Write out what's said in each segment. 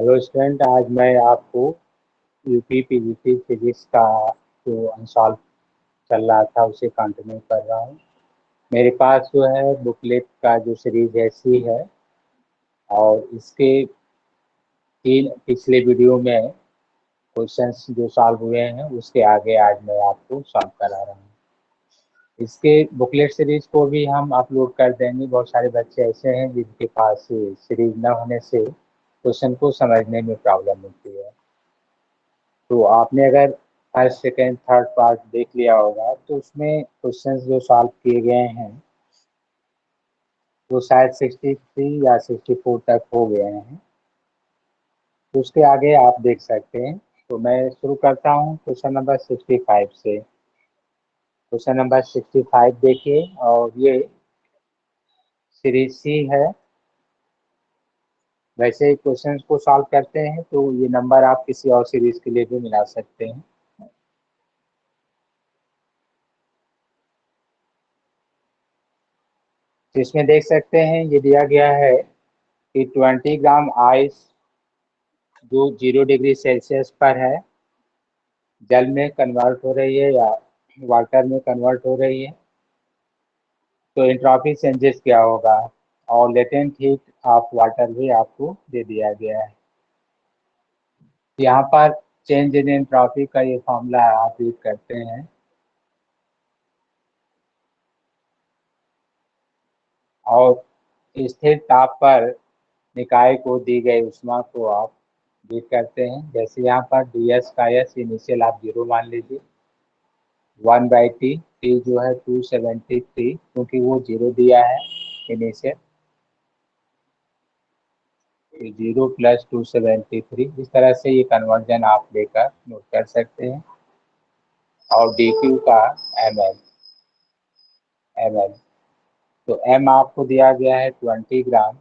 Hello student, आज मैं आपको यूपी पीजीटी फिजिक्स का जो अनसॉल्व चल रहा था उसे कंटिन्यू कर रहा हूँ। मेरे पास जो है बुकलेट का जो सीरीज ऐसी है और इसके तीन पिछले वीडियो में क्वेश्चंस जो सॉल्व हुए हैं उसके आगे आज मैं आपको सॉल्व करा रहा हूँ। इसके बुकलेट सीरीज को भी हम अपलोड कर देंगे। बहुत सारे बच्चे ऐसे हैं जिनके पास सीरीज न होने से क्वेश्चन को समझने में प्रॉब्लम होती है। तो आपने अगर फर्स्ट सेकेंड थर्ड पार्ट देख लिया होगा तो उसमें क्वेश्चंस जो सॉल्व किए गए हैं वो शायद 63 या 64 तक हो गए हैं। तो उसके आगे आप देख सकते हैं। तो मैं शुरू करता हूँ क्वेश्चन नंबर 65 से। क्वेश्चन नंबर 65 देखिए, और ये सीरीज सी है। वैसे ही क्वेश्चन को सॉल्व करते हैं तो ये नंबर आप किसी और सीरीज के लिए भी मिला सकते हैं। तो इसमें देख सकते हैं ये दिया गया है कि 20 ग्राम आइस जो 0 डिग्री सेल्सियस पर है जल में कन्वर्ट हो रही है या वाटर में कन्वर्ट हो रही है, तो एंट्रोपी चेंजेस क्या होगा। और लेटेंट हीट ऑफ वाटर भी आपको दे दिया गया है। यहाँ पर चेंज इन एंट्रोपी का ये फॉर्मूला आप यूज करते हैं। और स्थिर ताप पर निकाय को दी गई ऊष्मा को आप रीड करते हैं। जैसे यहाँ पर डी एस का एस इनिशियल आप 0 मान लीजिए। 1/t, टी जो है 273 क्योंकि वो 0 दिया है इनिशियल, 0 + 273। इस तरह से ये कन्वर्जन आप लेकर नोट कर सकते हैं। और डी क्यू का एम एल, तो एम आपको दिया गया है 20 ग्राम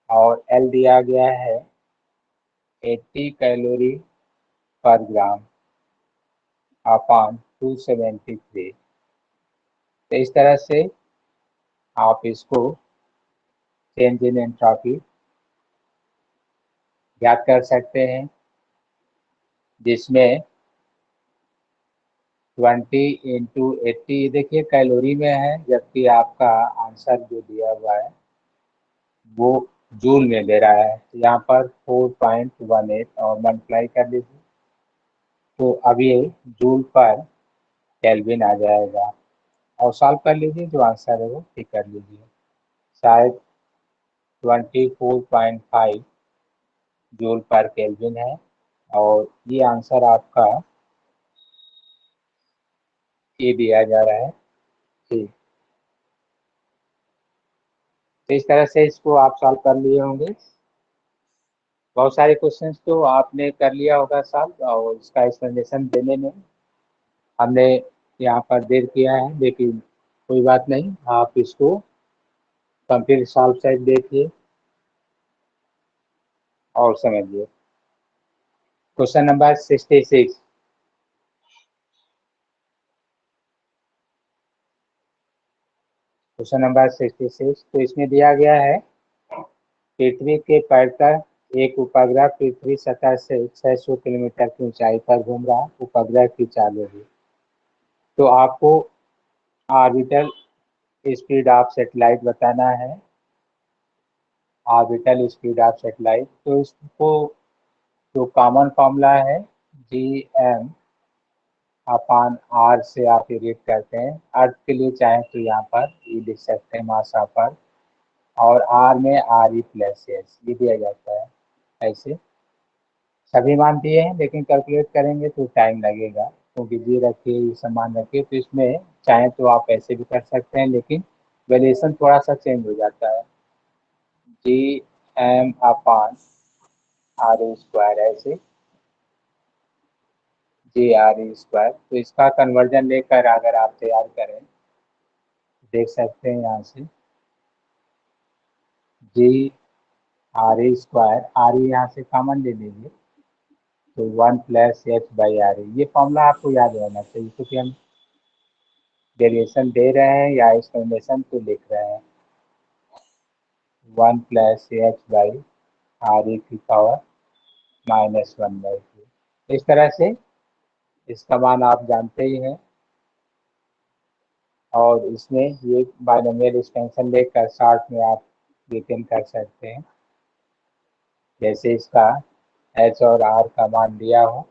और एल दिया गया है 80 कैलोरी पर ग्राम अपॉन 273। तो इस तरह से आप इसको चेंज इन एंट्रोपी ज्ञात कर सकते हैं, जिसमें 20 × 80 देखिए कैलोरी में है, जबकि आपका आंसर जो दिया हुआ है वो जूल में दे रहा है। तो यहाँ पर 4.18 और मल्टीप्लाई कर लीजिए तो अब ये जूल पर केल्विन आ जाएगा। और सॉल्व कर लीजिए, जो आंसर है वो ठीक कर लीजिए। शायद 24.5 जूल पर केल्विन है और ये आंसर आपका ये दिया जा रहा है। ठीक, तो इस तरह से इसको आप सॉल्व कर लिए होंगे। बहुत सारे क्वेश्चंस तो आपने कर लिया होगा सॉल्व, और इसका एक्सप्लेनेशन देने में हमने यहाँ पर देर किया है, लेकिन कोई बात नहीं। आप इसको कंप्लीट सॉल्व साइड देखिए और समझिए। Question number 66। क्वेश्चन नंबर 66, तो इसमें दिया गया है पृथ्वी के परितः एक उपग्रह पृथ्वी सतह से 600 किलोमीटर की ऊंचाई पर घूम रहा। उपग्रह की चाल होगी। तो आपको ऑर्बिटल स्पीड ऑफ सेटेलाइट बताना है। ऑर्बिटल स्पीड ऑफ सेटेलाइट, तो इसको जो कॉमन फॉर्मूला है G m/r से आप रीड करते हैं। अर्थ के लिए चाहें तो यहाँ पर ये लिख सकते हैं मास ऑफ अर्थ, और आर में RE+S ये दिया जाता है। ऐसे सभी मान दिए हैं, लेकिन कैलकुलेट करेंगे तो टाइम लगेगा, क्योंकि जी रखिए ये समान रखिए। तो इसमें चाहे तो आप ऐसे भी कर सकते हैं, लेकिन वैल्यूएशन थोड़ा सा चेंज हो जाता है। Gm/r² ऐसे GRE²। तो इसका कन्वर्जन लेकर अगर आप तैयार करें, देख सकते हैं यहाँ से GRE², RE यहाँ से कॉमन ले लीजिए तो 1 + h/RE। ये फॉर्मूला आपको याद रहना चाहिए, क्योंकि हम डेरिवेशन दे रहे हैं या एक्सप्लेनेशन को लिख रहे हैं। 1 + h/RE आर ई की पावर -1/2। इस तरह से इसका मान आप जानते ही हैं। और इसमें ये बाइनोमियल एक्सपेंशन लेकर शॉर्ट में आप रिटेन कर सकते हैं। जैसे इसका एच और आर का मान दिया हो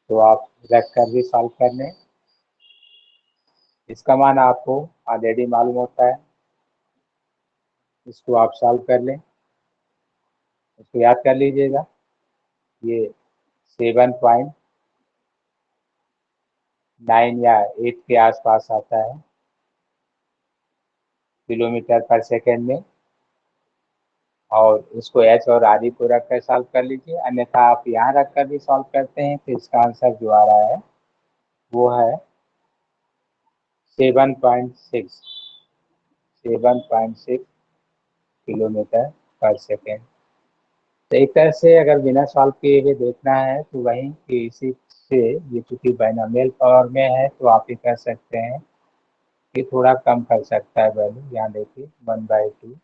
तो आप रख कर भी सॉल्व कर लें। इसका मान आपको ऑलरेडी मालूम होता है, इसको आप सॉल्व कर लें। इसको याद कर लीजिएगा, ये 7.9 या 8 के आसपास आता है किलोमीटर पर सेकेंड में। और इसको एच और आर ई को रख कर सॉल्व कर लीजिए, अन्यथा आप यहाँ रख कर भी सॉल्व करते हैं तो इसका आंसर जो आ रहा है वो है 7.6 किलोमीटर पर सेकेंड। तो एक तरह से अगर बिना सॉल्व किए हुए देखना है तो वहीं कि इसी से ये चूंकि बाइनोमियल पावर में है तो आप ये कह सकते हैं कि थोड़ा कम कर सकता है वैल्यू। यहाँ देखिए 1/2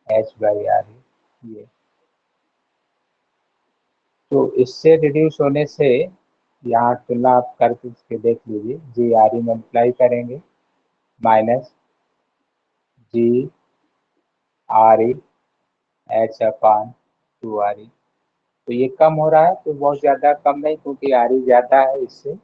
H/R ये। तो इससे रिड्यूस होने से यहाँ तुलना आप करके देख लीजिए, जी आर ई मल्टीप्लाई करेंगे माइनस जी आर ई H/2R E। तो ये कम हो रहा है, तो बहुत ज़्यादा कम नहीं क्योंकि आर ई ज़्यादा है इससे।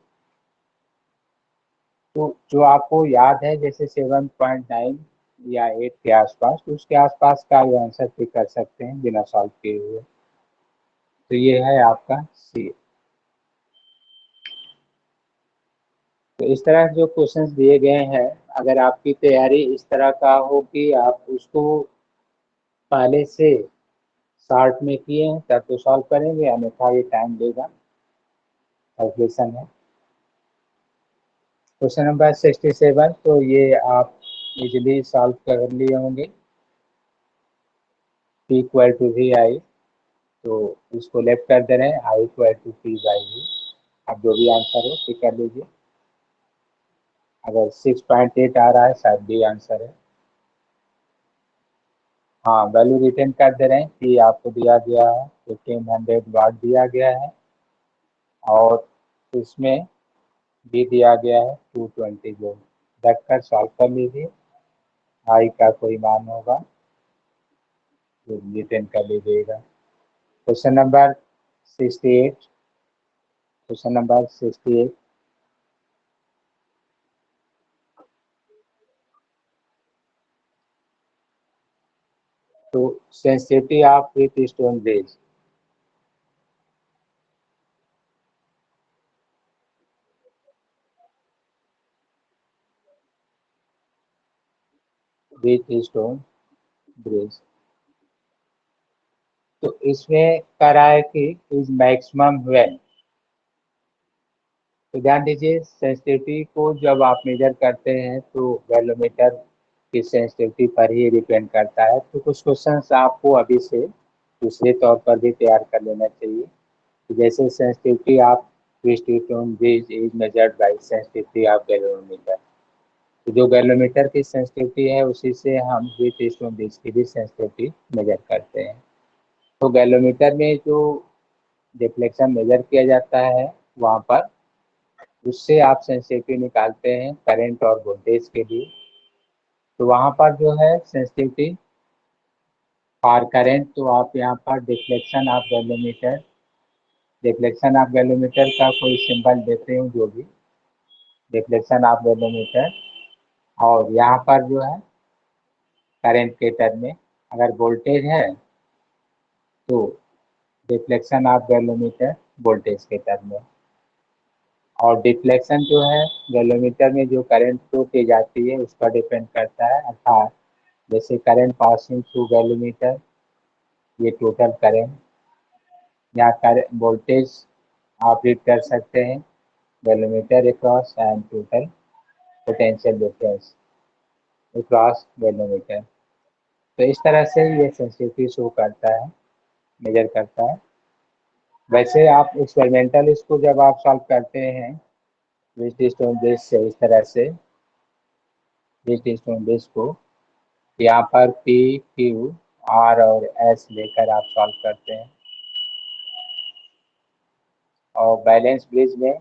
तो जो आपको याद है जैसे 7.9 या 8 के आसपास, तो उसके आसपास का ये आंसर भी कर सकते हैं बिना सॉल्व किए हुए। तो ये है आपका सी। तो इस तरह जो क्वेश्चंस दिए गए हैं, अगर आपकी तैयारी इस तरह का हो कि आप उसको पहले से शॉर्ट में किए हैं तब तो सॉल्व करेंगे, अन्यथा ये टाइम लेगा। कैलकुलेशन है क्वेश्चन नंबर 67, तो ये आप इजीली सॉल्व कर लिए होंगे। P इक्वल टू वी आई, तो इसको लेफ्ट कर दे रहे हैं, I इक्वल टू P/V। अब जो भी आंसर हो ठीक कर लीजिए। अगर 6.8 आ रहा है शायद बी आंसर है। हाँ, वैल्यू रिटर्न कर दे रहे हैं कि आपको दिया गया है 1500 वाट दिया गया है और इसमें भी दिया गया है 220 वोल्ट। रख कर सॉल्व कर लीजिए, आई का कोई मान होगा तो रिटर्न कर लीजिएगा। Question number 68, question number 68। तो sensitivity of with stone bridge. With stone bridge, तो इसमें कह रहा है कि इज मैक्सिमम व्हेन। तो ध्यान दीजिए, सेंसिटिविटी को जब आप मेजर करते हैं तो गैलोमीटर की सेंसिटिविटी पर ही डिपेंड करता है। तो कुछ क्वेश्चंस आपको अभी से दूसरे तौर पर भी तैयार कर लेना चाहिए। तो जैसे sensitivity of twist bridge is measured by sensitivity of galvanometer. तो जो गैलोमीटर की सेंसिटिविटी है उसी से हम विथ स्टोन ब्रिज की भी सेंसिटिविटी मेजर करते हैं। तो गैलोमीटर में जो डिफ्लेक्शन मेजर किया जाता है वहाँ पर, उससे आप सेंसिटिविटी निकालते हैं करंट और वोल्टेज के लिए। तो वहाँ पर जो है सेंसिटिविटी फॉर करंट, तो आप यहाँ पर डिफ्लेक्शन ऑफ गैलोमीटर का कोई सिंबल देते हैं, जो भी डिफ्लेक्शन ऑफ गैलोमीटर। और यहाँ पर जो है करंट के टर्म में, अगर वोल्टेज है तो डिफ्लेक्शन ऑफ गैलोमीटर वोल्टेज के टर्म में। और डिफ्लेक्शन जो है गैलोमीटर में जो करंट फ्लो की जाती है उस पर डिपेंड करता है। अर्थात जैसे करंट पासिंग थ्रू गैलोमीटर, ये टोटल करंट या करंट वोल्टेज आप रीड कर सकते हैं galvanometer across and total potential difference across galvanometer. तो इस तरह से ये सेंसिटिविटी शो करता है, मेजर करता है। वैसे आप एक्सपेरिमेंटल इसको जब आप सॉल्व करते हैं विथ स्टोन बेस से, इस तरह से विथ स्टोन बेस को यहाँ पर पी क्यू आर और एस लेकर आप सॉल्व करते हैं। और बैलेंस ब्रिज में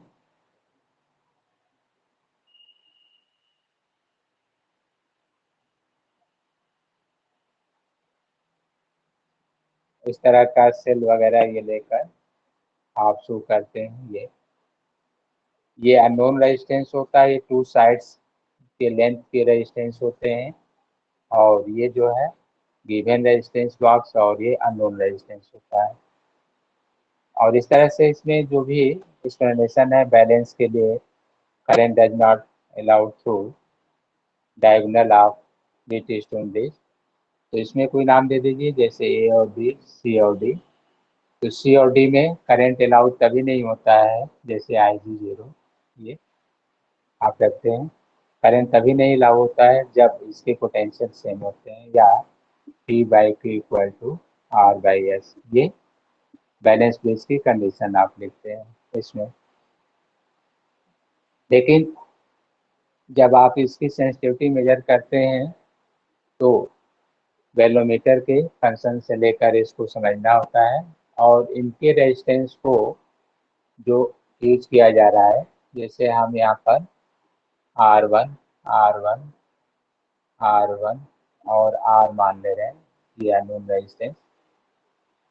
इस तरह का सेल वगैरह ये लेकर आप शो करते हैं। ये अननोन रेजिस्टेंस होता है, ये टू साइड्स के लेंथ के रेजिस्टेंस होते हैं, और ये जो है गिवन रेजिस्टेंस बॉक्स, और ये अननोन रेजिस्टेंस होता है। और इस तरह से इसमें जो भी एक्सप्लेनेशन है बैलेंस के लिए, current does not allowed through diagonal of Wheatstone bridge, तो इसमें कोई नाम दे दीजिए, जैसे ए और बी, सी और डी। तो सी और डी में करंट अलाउड तभी नहीं होता है, जैसे आई जी जीरो ये आप रखते हैं, करंट तभी नहीं लागू होता है जब इसके पोटेंशियल सेम होते हैं, या P by Q equal to R by S. ये बैलेंस ब्रिज की कंडीशन आप लिखते हैं इसमें। लेकिन जब आप इसकी सेंसिटिविटी मेजर करते हैं तो वेलोमीटर के फंक्शन से लेकर इसको समझना होता है, और इनके रेजिस्टेंस को जो यूज किया जा रहा है, जैसे हम यहाँ पर R one, R one, R one और आर मान ले रहे हैं, ये अननोन रेजिस्टेंस।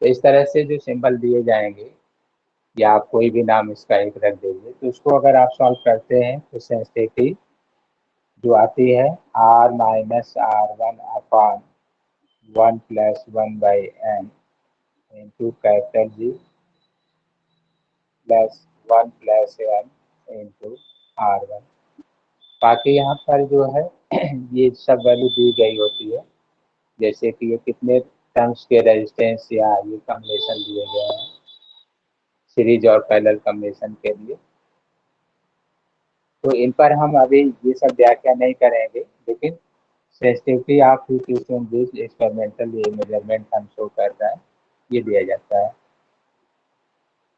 तो इस तरह से जो सिंबल दिए जाएंगे, या आप कोई भी नाम इसका एक रख दीजिए, तो उसको अगर आप सॉल्व करते हैं तो सेंसिटिविटी जो आती है R minus R one upon 1+1/n into capital G plus 1+n into R one. बाकी यहाँ पर जो है ये सब वैल्यू दी गई होती है, जैसे कि ये कितने टर्म्स के रेजिस्टेंस या ये कम्बिनेशन दिए गए हैं सीरीज और पैरेलल कम्बिनेशन के लिए। तो इन पर हम अभी ये सब व्याख्या नहीं करेंगे, लेकिन sensitivity of Wheatstone bridge experimental ये मेजरमेंट हम शो कर रहा है, ये दिया जाता है।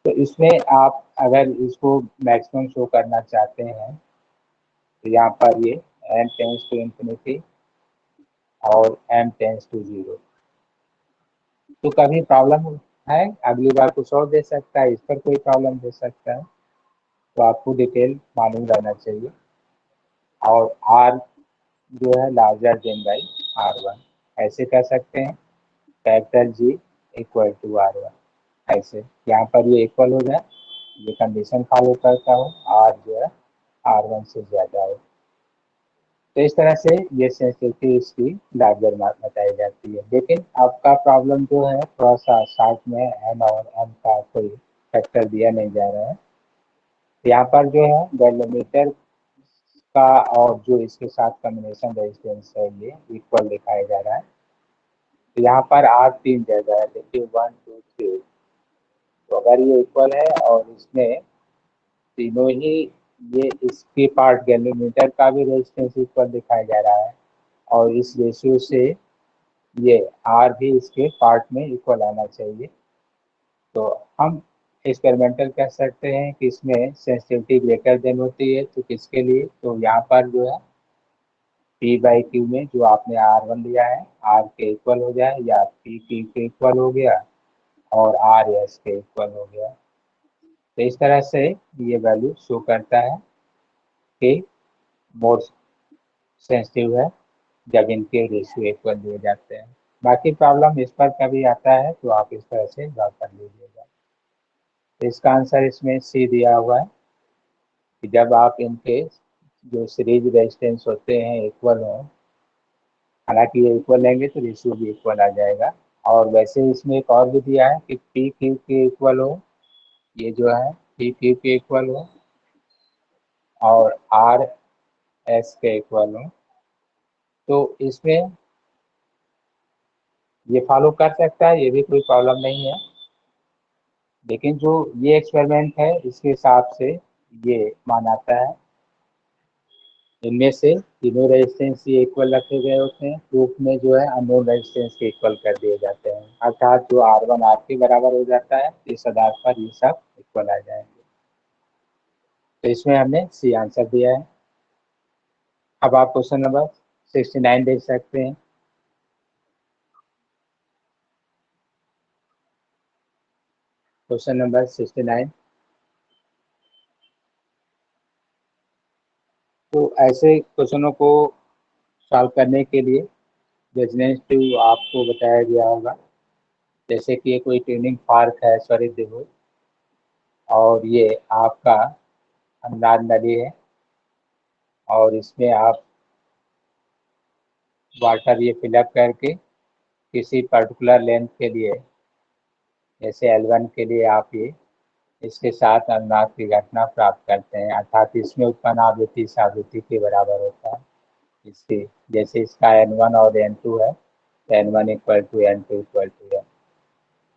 तो इसमें आप अगर इसको मैक्सिमम शो करना चाहते हैं तो यहाँ पर ये n टेंस टू इंफिनिटी और m टेंस टू जीरो। तो कभी प्रॉब्लम है, अगली बार कुछ और दे सकता है, इस पर कोई प्रॉब्लम दे सकता है, तो आपको डिटेल मालूम रहना चाहिए। और r जो है larger than by R one, ऐसे कर सकते हैं, capital G equal to R one, ऐसे यहाँ पर ये इक्वल हो जाए, ये कंडीशन फॉलो करता हो, आर जो है आर वन से ज़्यादा हो। तो इस तरह से ये सेंसिटिविटी इसकी लार्जर बताई जाती है। लेकिन आपका प्रॉब्लम जो है थोड़ा सा शॉर्ट में एन और एम का कोई फैक्टर दिया नहीं जा रहा है। यहाँ पर जो है गैलोमीटर का और जो इसके साथ कम्बिनेशन रेजिस्टेंस है ये इक्वल दिखाया जा रहा है। तो यहाँ पर आर तीन जगह है, देखिए 1 2 3। तो अगर ये इक्वल है और इसमें तीनों ही, ये इसके पार्ट गैलोमीटर का भी रेजिस्टेंस इक्वल दिखाया जा रहा है, और इस रेशियो से ये आर भी इसके पार्ट में इक्वल आना चाहिए। तो हम एक्सपेरिमेंटल कह सकते हैं कि इसमें सेंसिटिविटी ग्रेटर देन होती है, तो किसके लिए, तो यहाँ पर जो है पी बाई क्यू में जो आपने आर वन लिया है आर के इक्वल हो जाए, या पी क्यू के इक्वल हो गया और आर एस के इक्वल हो गया। तो इस तरह से ये वैल्यू शो करता है कि मोर सेंसिटिव है जब इनके रेशियो इक्वल दिए जाते हैं। बाकी प्रॉब्लम इस पर कभी आता है तो आप इस तरह से ड्रॉ कर लीजिएगा। तो इसका आंसर इसमें सी दिया हुआ है कि जब आप इनके जो सीरीज रेजिस्टेंस होते हैं इक्वल हो, हालांकि ये इक्वल लेंगे तो रेशियो भी इक्वल आ जाएगा। और वैसे इसमें एक और भी दिया है कि पी क्यू के इक्वल हो, ये जो है पी क्यू के इक्वल हो और आर एस के इक्वल हो, तो इसमें ये फॉलो कर सकता है, ये भी कोई प्रॉब्लम नहीं है। लेकिन जो ये एक्सपेरिमेंट है इसके हिसाब से ये मान आता है, इनमें से तीनों रेजिस्टेंस ये इक्वल रखे गए होते हैं, प्रूफ में जो है अननोन रेजिस्टेंस के इक्वल कर दिए जाते हैं, अर्थात जो आर वन आर के बराबर हो जाता है, इस आधार पर ये सब इक्वल आ जाएंगे। तो इसमें हमने सी आंसर दिया है। अब आप क्वेश्चन नंबर 69 देख सकते हैं। Question number 69। तो ऐसे क्वेश्चनों को सॉल्व करने के लिए रेजोनेंस आपको बताया गया होगा। जैसे कि ये कोई ट्यूनिंग फार्क है, सॉरी देखो, और ये आपका अनुनाद नली है और इसमें आप वाटर ये फिलअप करके किसी पर्टिकुलर लेंथ के लिए, जैसे L1 के लिए आप ये इसके साथ अनुनाद की घटना प्राप्त करते हैं, अर्थात इसमें उत्पन्न आवृत्ति इस आवृत्ति के बराबर होता है। इसकी जैसे इसका N1 और N2 है, तो N1 equal to N2 equal to N,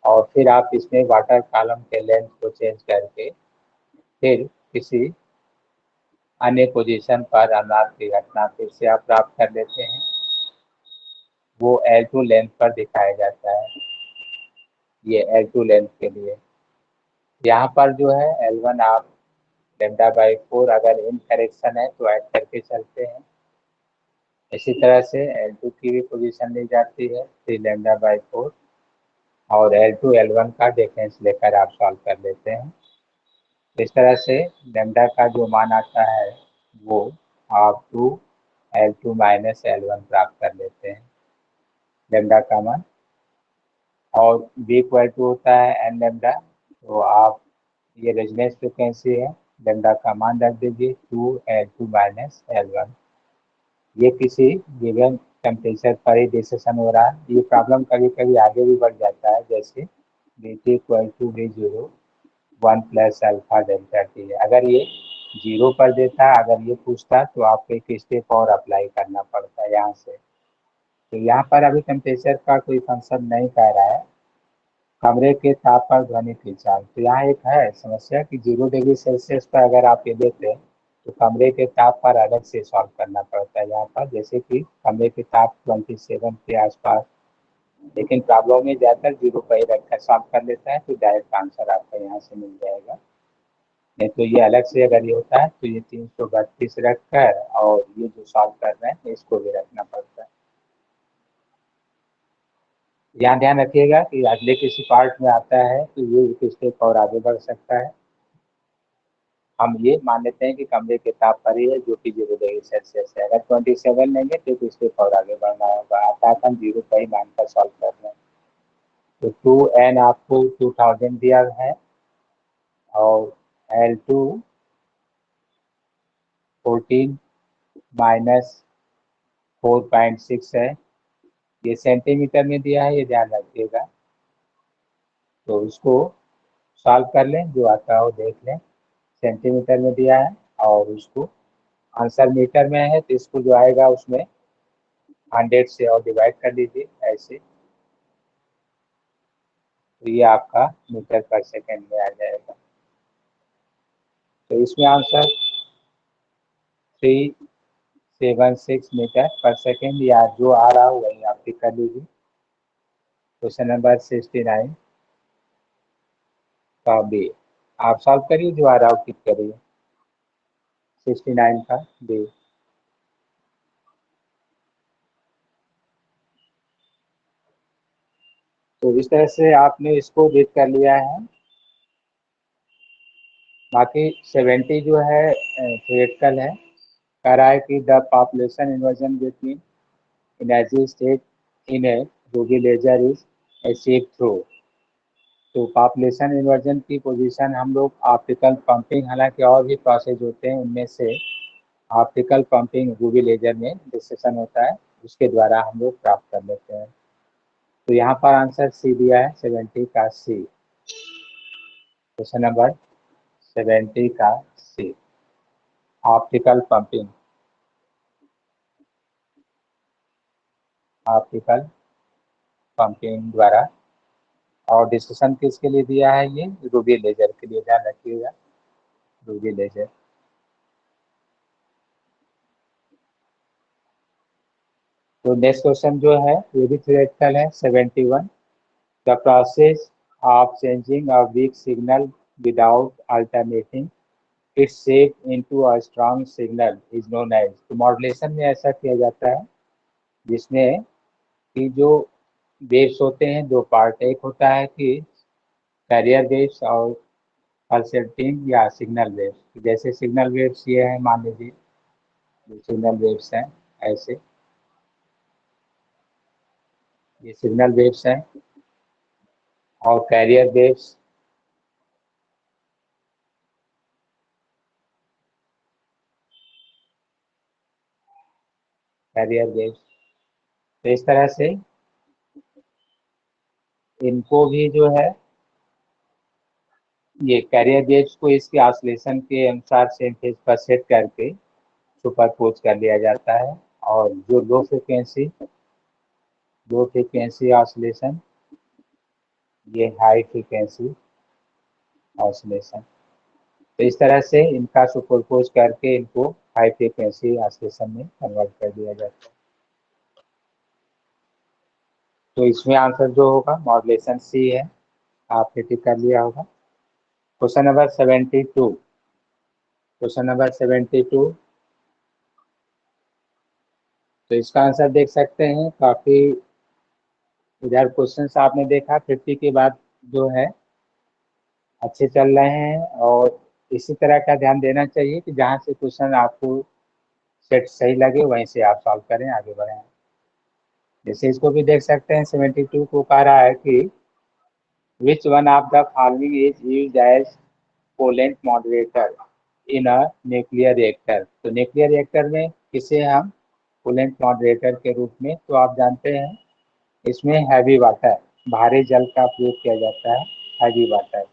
और फिर आप इसमें वाटर कॉलम के लेंथ को चेंज करके फिर किसी अन्य पोजीशन पर अनुनाद की घटना फिर से आप प्राप्त कर लेते हैं। वो L2 लेंथ पर दिखाया जाता है, ये L2 लेंथ के लिए। यहाँ पर जो है L1 आप λ/4 अगर इन करेक्शन है तो ऐड करके चलते हैं। इसी तरह से L2 की भी पोजीशन ली जाती है 3 λ/4, और L2 L1 का डिफरेंस लेकर आप सॉल्व कर लेते हैं। इस तरह से लैम्डा का जो मान आता है वो आप 2 L2 माइनस L1 प्राप्त कर लेते हैं, लैम्डा का मान। और B इक्वल टू होता है n लैम्डा, तो आप ये रेजोनेंस फ्रिक्वेंसी है, लैम्डा का मान रख दीजिए 2 L2 माइनस L1। ये किसी गिवन टेम्परेचर पर ही डिसीजन हो रहा है। ये प्रॉब्लम कभी कभी आगे भी बढ़ जाता है, जैसे dt equal to V0 1 plus alpha delta T है। अगर ये 0 पर देता, अगर ये पूछता तो आपको एक स्टेप और अप्लाई करना पड़ता है यहाँ से। तो यहाँ पर अभी टेम्परेचर का कोई फंक्शन नहीं कह रहा है, कमरे के ताप पर ध्वनि की चाल। तो यहाँ एक है समस्या कि 0 डिग्री सेल्सियस पर अगर आप ये देते हैं तो कमरे के ताप पर अलग से सॉल्व करना पड़ता है यहाँ पर, जैसे कि कमरे के ताप 27 के आसपास। लेकिन प्रॉब्लम में ज़्यादातर 0 पर ही रखकर सॉल्व कर लेता है, तो डायरेक्ट आंसर आपका यहाँ से मिल जाएगा। नहीं तो ये अलग से अगर ये होता है तो ये 332 रख कर और ये जो सॉल्व कर रहे हैं इसको भी रखना पड़ता है। यहाँ ध्यान रखिएगा कि अगले किसी पार्ट में आता है तो ये एक स्टेप और आगे बढ़ सकता है। हम ये मान लेते हैं कि कमरे के ताप पर ही है जो कि 0 डिग्री सेल्सियस है। अगर 27 लेंगे तो एक स्टेप और आगे बढ़ना होगा, अर्थात हम 0 पर ही मानकर सॉल्व कर रहे हैं। तो 2n आपको 2000 दिया है और L2 14 माइनस 4.6 है, ये सेंटीमीटर में दिया है, ये ध्यान रखिएगा। तो इसको सॉल्व कर लें, जो आता है वो देख लें। सेंटीमीटर में दिया है और उसको आंसर मीटर में है, तो इसको जो आएगा उसमें 100 से और डिवाइड कर लीजिए ऐसे, तो ये आपका मीटर पर सेकेंड में आ जाएगा। तो इसमें आंसर 376 मीटर पर सेकेंड, या जो आ रहा हो वही आप टिक कर लीजिए। क्वेश्चन नंबर 69 का बी आप सॉल्व करिए, जो आ रहा हो टिक करिए। 69 का बी। तो इस तरह से आपने इसको रीड कर लिया है। बाकी 70 जो है थियोरेटिकल है, कह रहा है कि the population inversion between energy state in a ruby laser is achieved through. तो पॉपुलेशन इन्वर्जन की पोजीशन हम लोग ऑप्टिकल पंपिंग, हालांकि और भी प्रोसेस होते हैं, उनमें से ऑप्टिकल पंपिंग रूबी लेजर में डिस्कशन होता है, उसके द्वारा हम लोग प्राप्त कर लेते हैं। तो यहाँ पर आंसर सी दिया है, 70 का सी। क्वेश्चन नंबर 70 का सी, ऑप्टिकल पंपिंग, ऑप्टिकल पंपिंग द्वारा। और डिस्कशन किसके लिए दिया है, ये रूबी लेजर के लिए, ध्यान रखिएगा, रूबी लेजर। तो नेक्स्ट क्वेश्चन जो है ये भी थियोरेटिकल है, 71। The process of changing a weak signal without alternating its shape into a strong signal is known as. तो मॉड्यूलेशन में ऐसा किया जाता है जिसमें कि जो वेव्स होते हैं दो पार्ट, एक होता है कि कैरियर वेव्स और पल्सेटिंग या सिग्नल वेव्स। जैसे सिग्नल वेव्स ये है, मान लीजिए ये सिग्नल वेव्स हैं, ऐसे ये सिग्नल वेव्स हैं। और कैरियर वेव्स कैरियर वेव्स तो इस तरह से इनको भी जो है, ये कैरियर वेव्स को इसके ऑसिलेशन के अनुसार सेम फेज पर सेट करके सुपरपोज कर लिया जाता है। और जो लो फ्रिक्वेंसी ऑसिलेशन, ये हाई फ्रिक्वेंसी ऑसिलेशन। तो इस तरह से इनका सुपरपोज करके इनको हाई फ्रिक्वेंसी ऑसिलेशन में कन्वर्ट कर दिया जाता है। तो इसमें आंसर जो होगा मॉड्यूलेशन सी है, आपने टिक कर लिया होगा। Question number 72। क्वेश्चन नंबर 72, तो इसका आंसर देख सकते हैं। काफी इधर क्वेश्चंस आपने देखा 50 के बाद जो है अच्छे चल रहे हैं। और इसी तरह का ध्यान देना चाहिए कि जहाँ से क्वेश्चन आपको सेट सही लगे वहीं से आप सॉल्व करें, आगे बढ़ें। जैसे इसको भी देख सकते हैं, 72 को कह रहा है कि which one of the following is used as coolant moderator in a nuclear reactor. तो न्यूक्लियर रिएक्टर में किसे हम कोलेंट मॉडरेटर के रूप में, तो आप जानते हैं इसमें हैवी वाटर, भारी जल का प्रयोग किया जाता है। हैवी वाटर,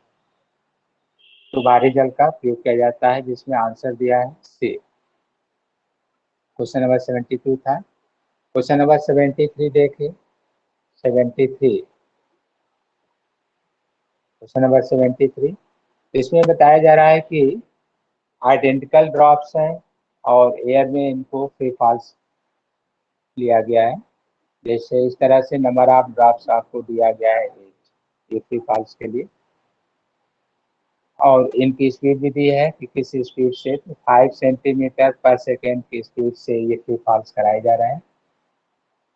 तो भारी जल का प्रयोग किया जाता है, जिसमें आंसर दिया है सी। क्वेश्चन नंबर 72 था। क्वेश्चन नंबर 73 देखिए। 73, क्वेश्चन नंबर 73, इसमें बताया जा रहा है कि आइडेंटिकल ड्रॉप्स हैं और एयर में इनको फ्री फॉल्स लिया गया है। जैसे इस तरह से नंबर ऑफ ड्रॉप्स आपको दिया गया है ये फ्री फॉल्स के लिए, और इनकी स्पीड भी दी है कि किस स्पीड से, 5 सेंटीमीटर पर सेकेंड की स्पीड से ये फ्री फॉल्स कराए जा रहे हैं।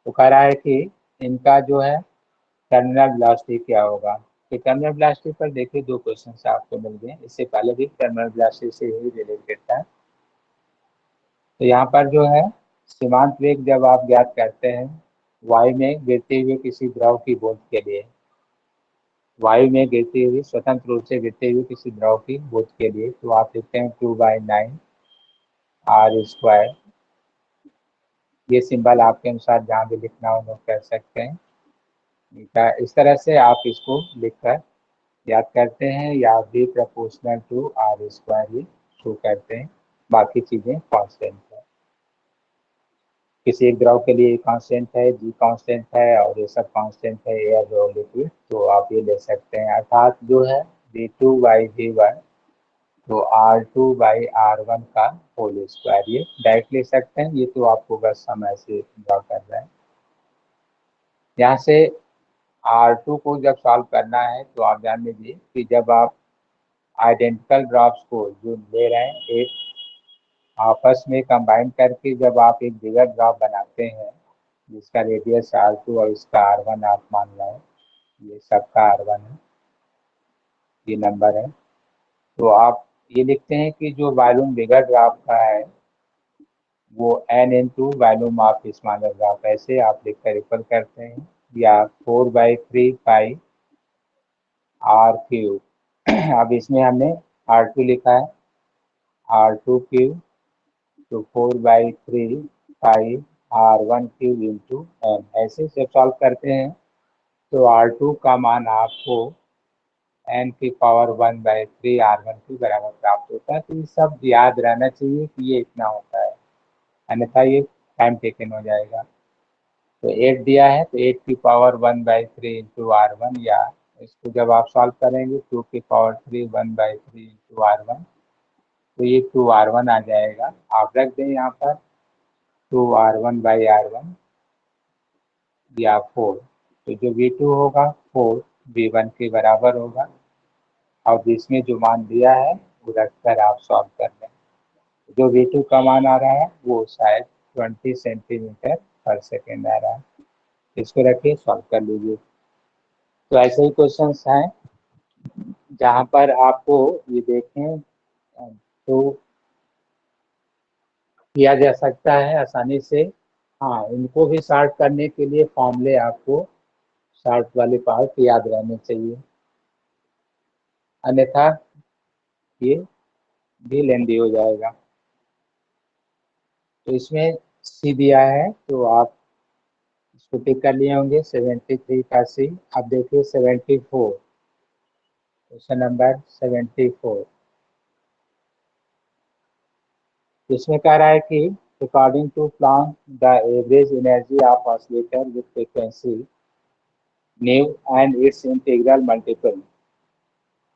तो कह रहा है कि इनका जो है टर्मिनल वेलोसिटी क्या होगा। तो टर्मिनल वेलोसिटी पर देखिए दो क्वेश्चन आपको मिल गए, इससे पहले भी टर्मिनल वेलोसिटी से ही रिलेटेड था। तो यहाँ पर जो है सीमांत वेग जब आप ज्ञात करते हैं वायु में गिरते हुए किसी द्रव की बूंद के लिए, वायु में गिरती हुई स्वतंत्र रूप से गिरते हुए किसी द्रव की बूंद के लिए, तो आप लिखते हैं 2/9 आर स्क्वायर। ये सिंबल आपके अनुसार जहाँ भी लिखना हो नोट कर सकते हैं। इस तरह से आप इसको लिखकर याद करते हैं, या भी प्रोपोर्शनल टू आर स्क्वायर ही शो करते हैं। बाकी चीजें कांस्टेंट है, किसी एक द्रव के लिए कांस्टेंट है, जी कांस्टेंट है, और ये सब कांस्टेंट है, एयर और लिक्विड। तो आप ये ले सकते हैं, अर्थात जो है V2/V1, तो R2/R1 का होल स्क्वायर, ये डायरेक्ट ले सकते हैं। ये तो आपको बस समय से ड्रॉ कर रहे हैं। यहाँ से R2 को जब सॉल्व करना है तो आप जान लीजिए कि जब आप आइडेंटिकल ड्रॉप्स को जो ले रहे हैं एक आपस में कंबाइन करके जब आप एक बिगर ड्रॉप बनाते हैं जिसका रेडियस R2 और इसका R1 आप मान रहे हैं, ये सबका R1 है, ये नंबर है। तो आप ये लिखते हैं कि जो वॉल्यूम बिगर ड्रॉप का है वो n into volume of smaller drop, ऐसे आप लिखकर रिफर करते हैं, या 4/3 r3। अब इसमें हमने R2 लिखा है, R2 तो 4/3 इंटू एन, ऐसे जब सॉल्व करते हैं तो R2 का मान आपको n⁻⁴ R1 के बराबर प्राप्त होता है। तो ये सब याद रहना चाहिए कि ये इतना होता है, अन्यथा ये टाइम टेकन हो जाएगा। तो 8 दिया है, तो 8⁻⁴ इंटू R1, या इसको जब आप सॉल्व करेंगे 2⁻3 1/3 इंटू R1, तो ये 2R1 आ जाएगा। आप रख दें यहाँ पर 2R1/R1 या 4, तो जो V2 होगा 4 V1 के बराबर होगा। और इसमें जो मान दिया है वो रखकर आप सॉल्व कर लें। जो V2 का मान आ रहा है वो शायद 20 सेंटीमीटर पर सेकेंड आ रहा है। इसको रखिए, सॉल्व कर लीजिए। तो ऐसे ही क्वेश्चन हैं जहाँ पर आपको ये देखें तो किया जा सकता है आसानी से। हाँ, इनको भी सॉर्ट करने के लिए फॉर्मूले आपको सॉर्ट वाले पार्ट याद रहने चाहिए, अन्यथा ये भी लेंदी हो जाएगा। तो इसमें सी दिया है तो आप इसको टिक कर लिए होंगे, 73 का सी। अब देखिए 74, क्वेश्चन नंबर 74। इसमें कह रहा है कि according to Planck the average energy of oscillator with frequency nu and its integral multiple.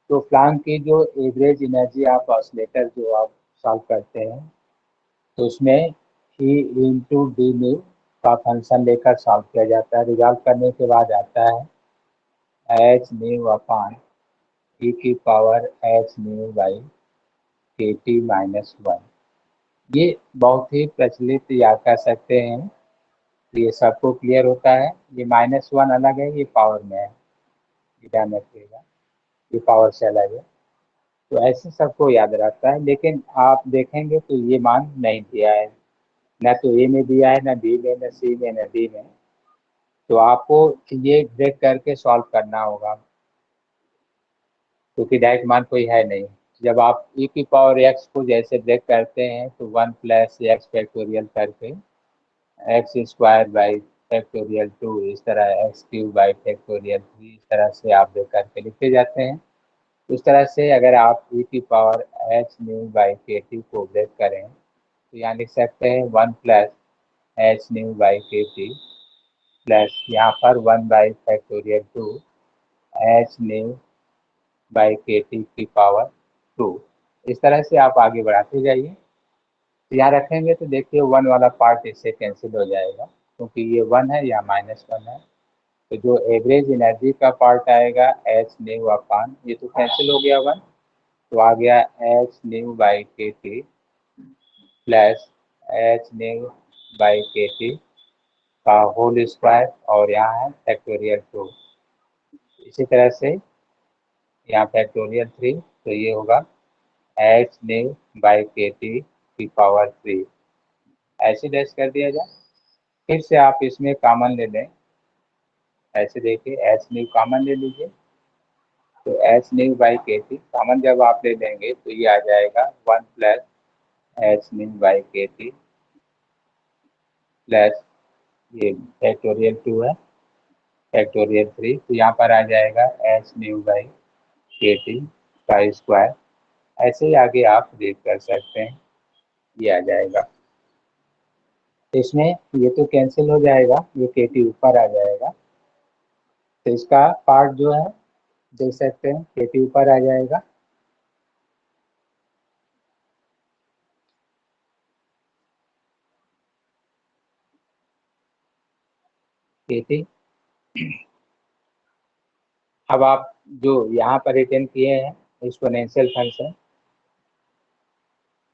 तो प्लांक की जो एवरेज एनर्जी ऑफ ऑसिलेटर जो आप सॉल्व करते हैं तो उसमें ई इंटू डी न्यू का फंक्शन लेकर सॉल्व किया जाता है। रिजॉल्व करने के बाद आता है एच न्यू अपान ई की पावर एच न्यू बाई के टी माइनस वन। ये बहुत ही प्रचलित या कह सकते हैं, ये सबको क्लियर होता है। ये माइनस वन अलग है, ये पावर में है, ये ध्यान रखिएगा, ये पावर से अलग है। तो ऐसे सबको याद रहता है, लेकिन आप देखेंगे तो ये मान नहीं दिया है, न तो ए में दिया है, न बी में, न सी में, न डी में। तो आपको ये ब्रेक करके सॉल्व करना होगा, क्योंकि डायरेक्ट मान कोई है नहीं। जब आप ई की पावर एक्स को जैसे ब्रेक करते हैं तो वन प्लस एक्स फैक्टोरियल करके x square by factorial two, इस तरह x cube by factorial three, इस तरह से आप ब्रेक करके लिखते जाते हैं। इस तरह से अगर आप ई की पावर एच न्यू बाई के टी को ब्रेक करें तो यहाँ लिख सकते हैं one plus H new by के टी प्लस यहाँ पर one by factorial two H new by के टी की पावर टू। इस तरह से आप आगे बढ़ाते जाइए। तो यहाँ रखेंगे तो देखिए वन वाला पार्ट इससे कैंसिल हो जाएगा, क्योंकि ये वन है, या माइनस वन है। तो जो एवरेज एनर्जी का पार्ट आएगा एच न्यू अपान, ये तो कैंसिल हो गया वन, तो आ गया एच न्यू बाई के T plus H new by के टी का होल स्क्वायर, और यहाँ है फैक्टोरियल टू। इसी तरह से यहाँ फैक्टोरियल थ्री, तो ये होगा एच न्यू बाई के टी की पावर थ्री। ऐसे डैश कर दिया जाए। फिर से आप इसमें कॉमन ले लें, ऐसे देखिए एच न्यू कॉमन ले लीजिए, तो एच न्यू बाई के टी कॉमन जब आप ले लेंगे तो ये आ जाएगा one plus H new by के टी प्लस ये फैक्टोरियल टू है, फैक्टोरियल थ्री, तो यहाँ पर आ जाएगा एच न्यू बाई के टी का स्क्वायर। ऐसे ही आगे आप रीड कर सकते हैं, ये आ जाएगा। इसमें ये तो कैंसिल हो जाएगा, ये के टी ऊपर आ जाएगा, तो इसका पार्ट जो है देख सकते हैं के टी ऊपर आ जाएगा। के टी, अब आप जो यहाँ पर रिटर्न किए हैं एक्सपोनेंशियल फंक्शन,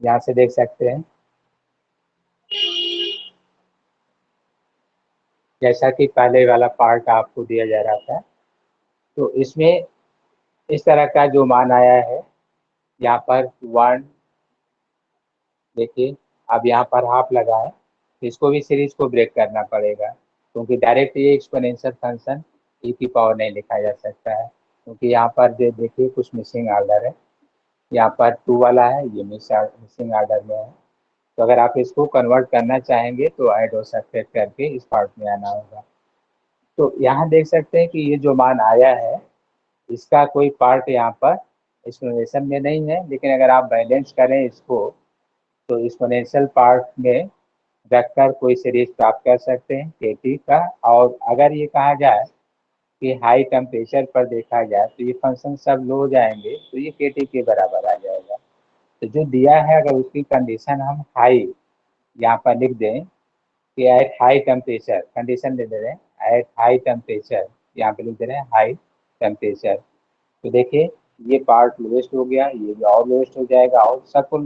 यहाँ से देख सकते हैं जैसा कि पहले वाला पार्ट आपको दिया जा रहा था। तो इसमें इस तरह का जो मान आया है यहाँ पर वन, देखिए अब यहाँ पर हाफ लगा है, तो इसको भी सीरीज को ब्रेक करना पड़ेगा, क्योंकि डायरेक्ट ये एक्सपोनेंशियल फंक्शन ई की पावर नहीं लिखा जा सकता है, क्योंकि यहाँ पर जो देखिए कुछ मिसिंग ऑर्डर है, यहाँ पर टू वाला है, ये मिसिंग ऑर्डर में है। तो अगर आप इसको कन्वर्ट करना चाहेंगे तो ऐड और सब्ट्रैक्ट करके इस पार्ट में आना होगा। तो यहाँ देख सकते हैं कि ये जो मान आया है इसका कोई पार्ट यहाँ पर एक्सप्लेनेशन में नहीं है, लेकिन अगर आप बैलेंस करें इसको तो एक्सपोनेंशियल पार्ट में रखकर कोई सीरीज प्राप्त कर सकते हैं के टी का। और अगर ये कहा जाए कि हाई टेम्परेचर पर देखा जाए तो ये फंक्शन सब लो हो जाएंगे, तो ये के टी के बराबर आ जाएगा। तो जो दिया है अगर उसकी कंडीशन हम हाई यहाँ पर लिख दें कि एट हाई टेम्परेचर, कंडीशन ले दे रहे हैं एट हाई टेम्परेचर, यहाँ पे लिख दे रहे हैं हाई टेम्परेचर, तो देखिए ये पार्ट लोएस्ट हो गया, ये भी और लोएस्ट हो जाएगा, और सबको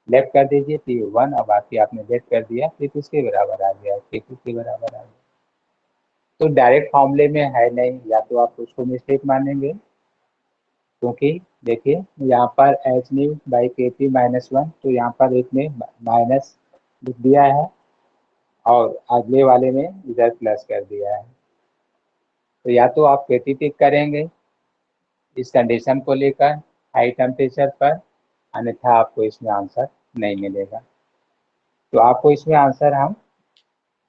लेफ्ट कर दीजिए तो ये वन, अब बाकी आपने लेफ्ट कर दिया फिर किसके बराबर आ गया, के टू के बराबर आ गया। तो डायरेक्ट फॉर्मूले में है नहीं, या तो आप उसको मिस्टेक मानेंगे क्योंकि देखिए यहाँ पर एच न्यू बाई के पी -1, तो यहाँ पर एक में माइनस लिख दिया है और अगले वाले में इधर प्लस कर दिया है। तो या तो आप के टी टिक करेंगे इस कंडीशन को लेकर हाई टेम्परेचर पर, अन्यथा आपको इसमें आंसर नहीं मिलेगा। तो आपको इसमें आंसर हम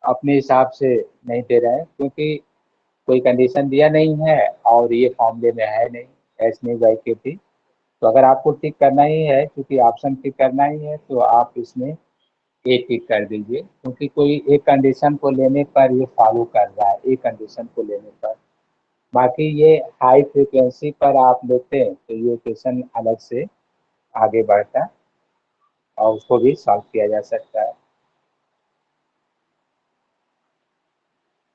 अपने हिसाब से नहीं दे रहे हैं, क्योंकि कोई कंडीशन दिया नहीं है और ये फॉर्मूले में है नहीं एच न्यू बाई के पी। तो अगर आपको टिक करना ही है, क्योंकि ऑप्शन टिक करना ही है, तो आप इसमें ए टिक कर दीजिए, क्योंकि कोई एक कंडीशन को लेने पर ये फॉलो कर रहा है, एक कंडीशन को लेने पर। बाकी ये हाई फ्रिक्वेंसी पर आप लेते हैं तो ये क्वेश्चन अलग से आगे बढ़ता है और उसको भी सॉल्व किया जा सकता है।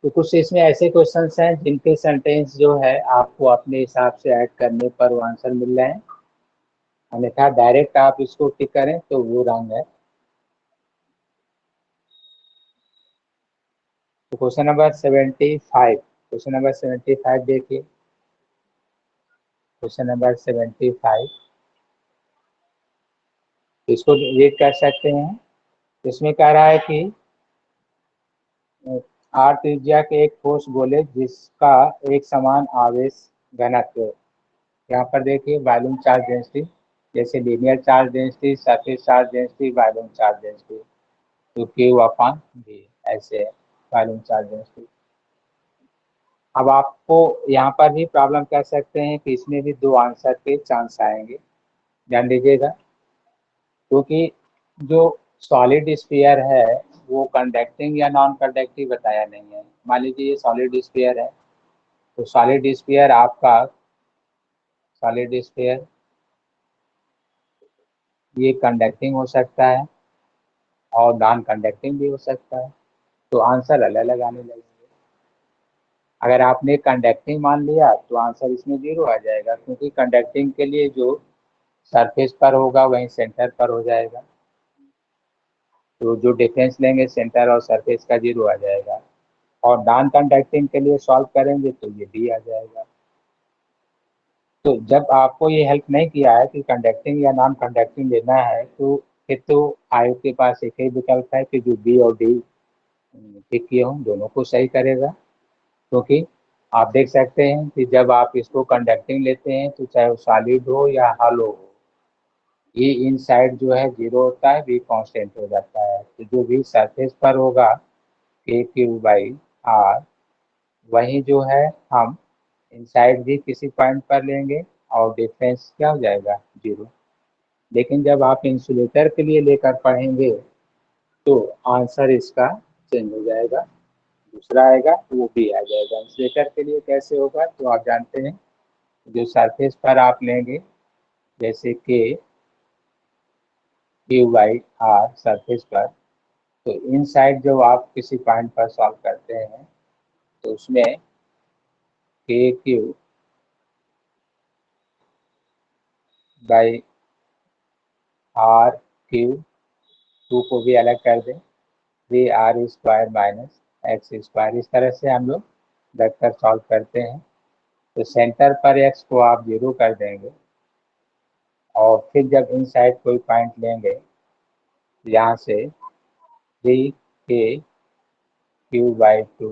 तो कुछ इसमें ऐसे क्वेश्चंस हैं जिनके सेंटेंस जो है आपको अपने हिसाब से ऐड करने पर वो आंसर मिल रहे हैं, अन्यथा डायरेक्ट आप इसको टिक करें तो वो रॉन्ग है। तो क्वेश्चन नंबर 75, क्वेश्चन नंबर 75 देखिए। क्वेश्चन नंबर 75 इसको रीड कर सकते हैं। इसमें कह रहा है कि आर त्रिज्या के एक ठोस गोले जिसका एक समान आवेश घनत्व, यहाँ पर देखिए वॉल्यूम चार्ज डेंसिटी, जैसे linear charge density, surface charge density, volume charge density, तो क्यू अपॉन वी ऐसे है वॉल्यूम चार्ज डेंसिटी। अब आपको यहाँ पर भी प्रॉब्लम कर सकते हैं कि इसमें भी दो आंसर के चांस आएंगे, ध्यान दीजिएगा। क्योंकि जो सॉलिड स्फीयर है वो कंडक्टिंग या नॉन कंडक्टिव बताया नहीं है। मान लीजिए ये सॉलिड स्फीयर है, तो सॉलिड स्फीयर आपका, सॉलिड स्फीयर ये कंडक्टिंग हो सकता है और नॉन कंडक्टिंग भी हो सकता है, तो आंसर अलग अलग आने लगेंगे। अगर आपने कंडक्टिंग मान लिया तो आंसर इसमें 0 आ जाएगा, क्योंकि कंडक्टिंग के लिए जो सरफेस पर होगा वहीं सेंटर पर हो जाएगा, तो जो डिफरेंस लेंगे सेंटर और सरफेस का 0 आ जाएगा। और नॉन कंडक्टिंग के लिए सॉल्व करेंगे तो ये डी आ जाएगा। तो जब आपको ये हेल्प नहीं किया है कि कंडक्टिंग या नॉन कंडक्टिंग लेना है, तो फिर तो आयोग के पास एक ही विकल्प है कि जो बी और डी टिक किए हों दोनों को सही करेगा। क्योंकि आप देख सकते हैं कि जब आप इसको कंडक्टिंग लेते हैं तो चाहे वो सॉलिड हो या हॉलो हो, ये इन साइड जो है 0 होता है, बी कांस्टेंट हो जाता है। तो जो भी सरफेस पर होगा के क्यू बाई आर, वही जो है हम इनसाइड भी किसी पॉइंट पर लेंगे और डिफरेंस क्या हो जाएगा 0। लेकिन जब आप इंसुलेटर के लिए लेकर पढ़ेंगे तो आंसर इसका चेंज हो जाएगा, दूसरा आएगा तो वो भी आ जाएगा। इंसुलेटर के लिए कैसे होगा तो आप जानते हैं, जो सरफेस पर आप लेंगे जैसे के क्यू बाई आर सरफेस पर, तो इनसाइड जब आप किसी पॉइंट पर सॉल्व करते हैं तो उसमें K Q by R Q, two को भी अलग कर दें, 3r² माइनस x², इस तरह से हम लोग रख कर सॉल्व करते हैं। तो सेंटर पर x को आप 0 कर देंगे और फिर जब इन साइड कोई पॉइंट लेंगे, यहाँ से 3k क्यू बाई 2